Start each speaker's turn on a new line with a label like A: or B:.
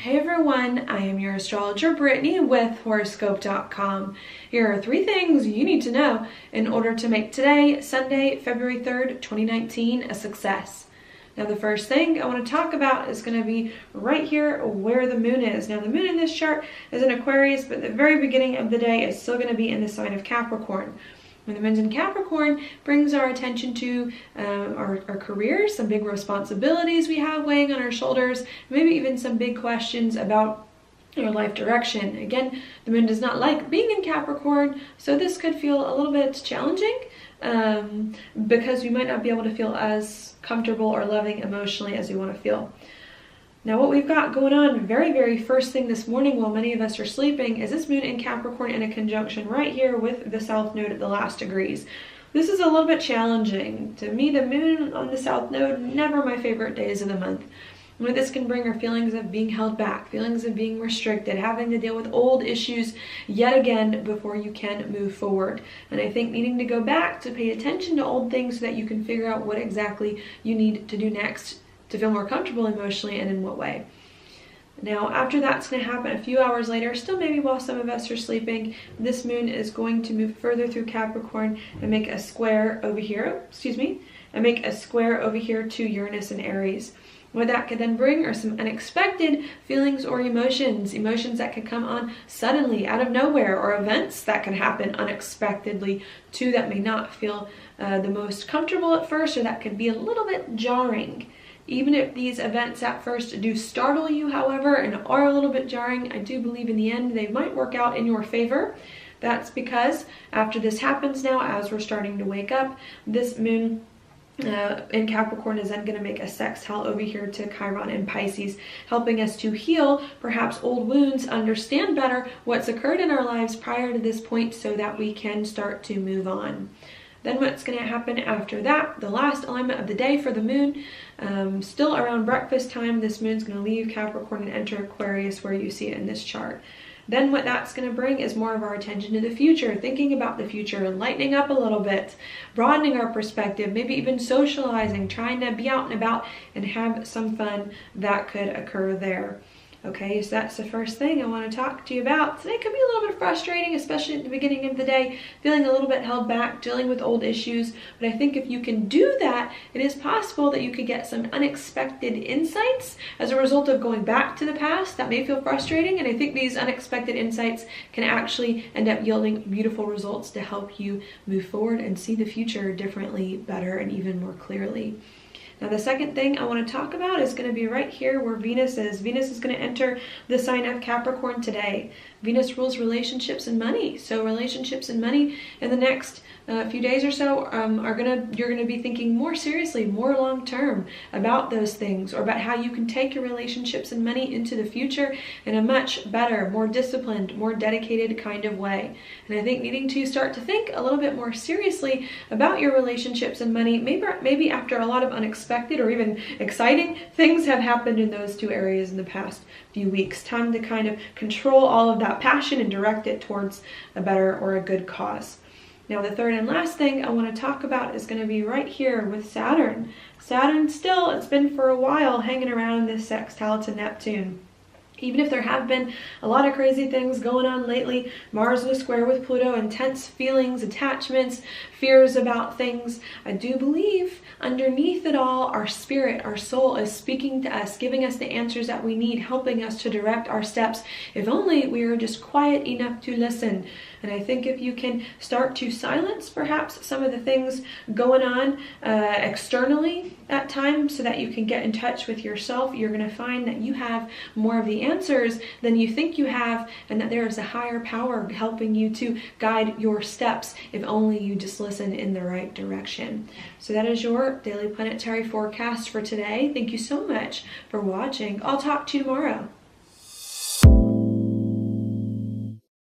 A: Hey everyone, I am your astrologer Brittany with Horoscope.com. Here are 3 things you need to know in order to make today, Sunday, February 3rd, 2019, a success. Now the first thing I want to talk about is going to be right here where the moon is. Now the moon in this chart is in Aquarius, but the very beginning of the day is still going to be in the sign of Capricorn. When the moon's in Capricorn, brings our attention to our careers, some big responsibilities we have weighing on our shoulders, maybe even some big questions about your life direction. Again, the moon does not like being in Capricorn, so this could feel a little bit challenging because we might not be able to feel as comfortable or loving emotionally as we want to feel. Now what we've got going on very first thing this morning while many of us are sleeping is this moon in Capricorn in a conjunction right here with the south node at the last degrees. This is a little bit challenging. To me, the moon on the south node, never my favorite days of the month. What this can bring are feelings of being held back, feelings of being restricted, having to deal with old issues yet again before you can move forward. And I think needing to go back to pay attention to old things so that you can figure out what exactly you need to do next to feel more comfortable emotionally and in what way. Now after that's going to happen a few hours later, still maybe while some of us are sleeping, this moon is going to move further through Capricorn and make a square over here, to Uranus and Aries. What that could then bring are some unexpected feelings or emotions that could come on suddenly out of nowhere, or events that can happen unexpectedly too that may not feel the most comfortable at first, or that could be a little bit jarring. Even if these events at first do startle you, however, and are a little bit jarring, I do believe in the end they might work out in your favor. That's because after this happens now, as we're starting to wake up, this moon in Capricorn is then going to make a sextile over here to Chiron in Pisces, helping us to heal perhaps old wounds, understand better what's occurred in our lives prior to this point so that we can start to move on. Then what's going to happen after that, the last alignment of the day for the moon, still around breakfast time, this moon's going to leave Capricorn and enter Aquarius where you see it in this chart. Then what that's going to bring is more of our attention to the future, thinking about the future, lightening up a little bit, broadening our perspective, maybe even socializing, trying to be out and about and have some fun that could occur there. Okay, so that's the first thing I want to talk to you about. Today could be a little bit frustrating, especially at the beginning of the day, feeling a little bit held back, dealing with old issues. But I think if you can do that, it is possible that you could get some unexpected insights as a result of going back to the past. That may feel frustrating, and I think these unexpected insights can actually end up yielding beautiful results to help you move forward and see the future differently, better, and even more clearly. Now the second thing I want to talk about is going to be right here where Venus is. Venus is going to enter the sign of Capricorn today. Venus rules relationships and money. So relationships and money in the next few days or so you're gonna be thinking more seriously, more long term about those things, or about how you can take your relationships and money into the future in a much better, more disciplined, more dedicated kind of way. And I think needing to start to think a little bit more seriously about your relationships and money, maybe after a lot of unexpected or even exciting things have happened in those two areas in the past few weeks. Time to kind of control all of that passion and direct it towards a better or a good cause. Now the third and last thing I want to talk about is going to be right here with Saturn. Saturn still, it's been for a while hanging around this sextile to Neptune. Even if there have been a lot of crazy things going on lately, Mars was square with Pluto, intense feelings, attachments, fears about things, I do believe underneath it all, our spirit, our soul is speaking to us, giving us the answers that we need, helping us to direct our steps, if only we are just quiet enough to listen. And I think if you can start to silence perhaps some of the things going on externally at times so that you can get in touch with yourself, you're going to find that you have more of the answers than you think you have, and that there is a higher power helping you to guide your steps if only you just listen in the right direction. So that is your daily planetary forecast for today. Thank you so much for watching. I'll talk to you tomorrow.